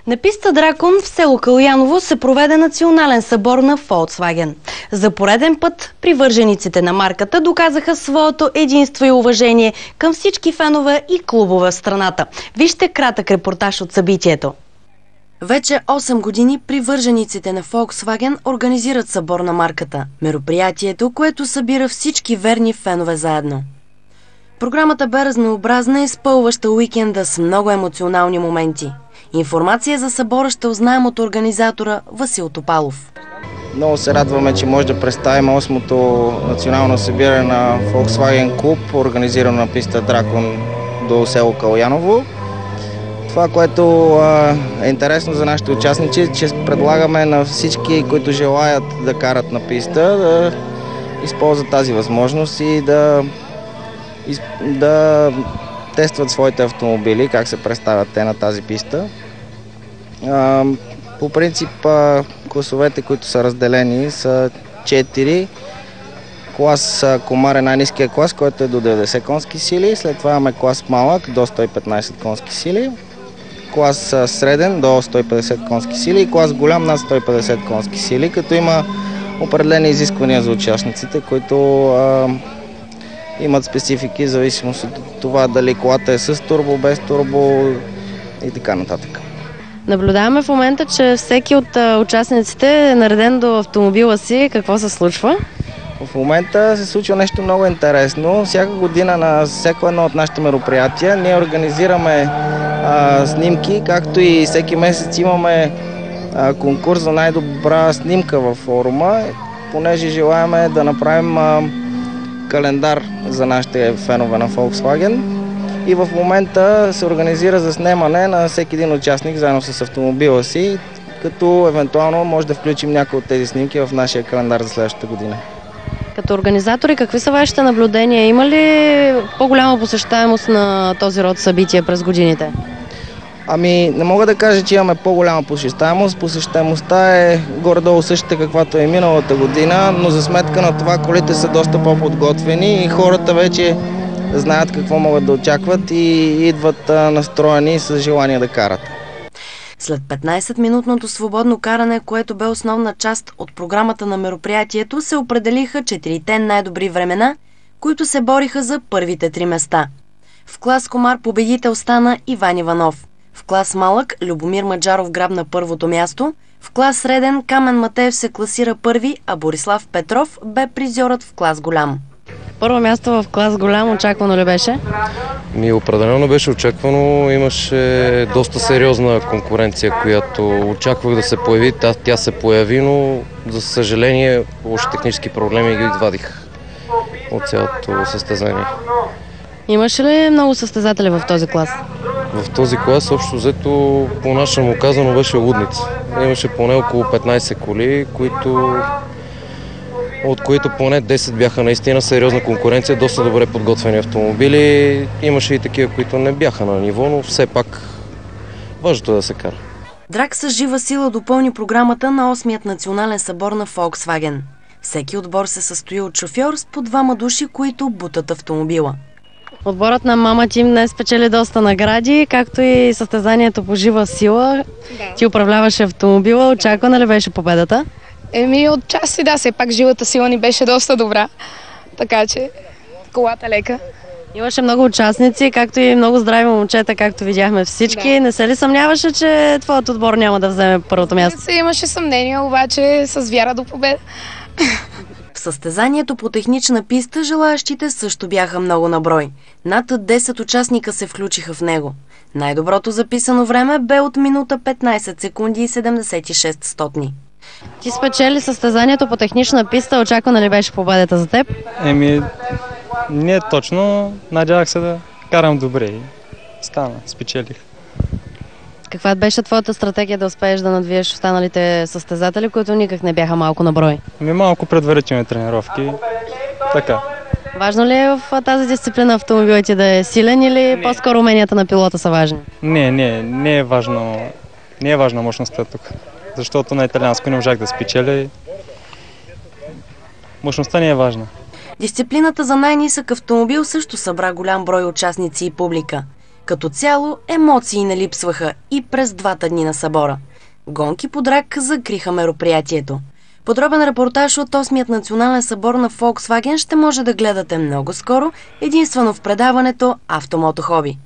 На писта Дракон в село Калояново се проведе национален събор на Volkswagen. За пореден път привържениците на марката доказаха своето единство и уважение към всички фенове и клубове в страната. Вижте кратък репортаж от събитието. Вече 8 години привържениците на Volkswagen организират събор на марката. Мероприятието, което събира всички верни фенове заедно. Програмата бе разнообразна и изпълваща уикенда с много емоционални моменти. Информация за събора ще узнаем от организатора Васил Топалов. Много се радваме, че може да представим 8-то национално събиране на Volkswagen клуб, организирано на писта Дракон до село Калояново. Това, което е интересно за нашите участници, е, че предлагаме на всички, които желаят да карат на писта, да използват тази възможност и да тестват своите автомобили, как се представят те на тази писта. По принцип, класовете, които са разделени, са 4. Клас Комар е най-ниския клас, който е до 90 конски сили. След това имаме клас малък до 115 конски сили. Клас среден до 150 конски сили и клас голям над 150 конски сили, като има определени изисквания за участниците, които имат специфики, в зависимост от това дали колата е с турбо, без турбо и така нататък. Наблюдаваме в момента, че всеки от участниците е нареден до автомобила си. Какво се случва? В момента се случва нещо много интересно. Всяка година на всяко едно от нашите мероприятия ние организираме снимки, както и всеки месец имаме конкурс за най-добра снимка във форума, понеже желаеме да направим календар за нашите фенове на Volkswagen. И в момента се организира заснемане на всеки един участник заедно с автомобила си, като евентуално може да включим някои от тези снимки в нашия календар за следващата година. Като организатори, какви са вашите наблюдения? Има ли по-голяма посещаемост на този род събития през годините? Ами, не мога да кажа, че имаме по-голяма посещаемост. Посещаемостта е горе-долу същата, каквато е миналата година, но за сметка на това колите са доста по-подготвени и хората вече знаят какво могат да очакват и идват настроени с желание да карат. След 15-минутното свободно каране, което бе основна част от програмата на мероприятието, се определиха 4-те най-добри времена, които се бориха за първите 3 места. В клас Комар победител стана Иван Иванов. В клас Малък Любомир Маджаров грабна първото място. В клас Среден Камен Матеев се класира първи, а Борислав Петров бе призьорът в клас Голям. Първо място в клас Голям очаквано ли беше? Определено беше очаквано. Имаше доста сериозна конкуренция, която очаквах да се появи. Тя се появи, но за съжаление лоши технически проблеми ги извадих от цялото състезание. Имаше ли много състезатели в този клас? В този клас общо взето по-нашему казано беше лудница. Имаше поне около 15 коли, от които поне 10 бяха наистина сериозна конкуренция, доста добре подготвени автомобили. Имаше и такива, които не бяха на ниво, но все пак важното е да се кара. Драк с жива сила допълни програмата на 8-ият национален събор на Volkswagen. Всеки отбор се състои от шофьор с по 2 души, които бутат автомобила. Отборът на Мама Тим днес спечели доста награди, както и състезанието по жива сила. Да. Ти управляваше автомобила. Очаквана ли беше победата? Отчасти да, все пак живата сила ни беше доста добра, така че колата лека. Имаше много участници, както и много здрави момчета, както видяхме всички. Да. Не се ли съмняваше, че твоят отбор няма да вземе първото място? Имаше съмнение, обаче с вяра до победа. В състезанието по технична писта желаящите също бяха много на брой. Над 10 участника се включиха в него. Най-доброто записано време бе от минута 15 секунди и 76 стотни. Ти спечели състезанието по технична писта. Очаквана ли беше победата за теб? Не е точно. Надявах се да карам добре и стана, спечелих. Каква беше твоята стратегия да успееш да надвиеш останалите състезатели, които никак не бяха малко на брой? Малко предварителни тренировки. Така. Важно ли е в тази дисциплина автомобилът ти да е силен или по-скоро уменията на пилота са важни? Не е важно. Не е важна мощността тук. Защото на италианско не можах да спечеля. Мощността не е важна. Дисциплината за най-нисък автомобил също събра голям брой участници и публика. Като цяло емоции не липсваха и през 2 дни на събора. Гонки по драк закриха мероприятието. Подробен репортаж от 8-ият национален събор на Volkswagen ще може да гледате много скоро, единствено в предаването Автомото Хоби.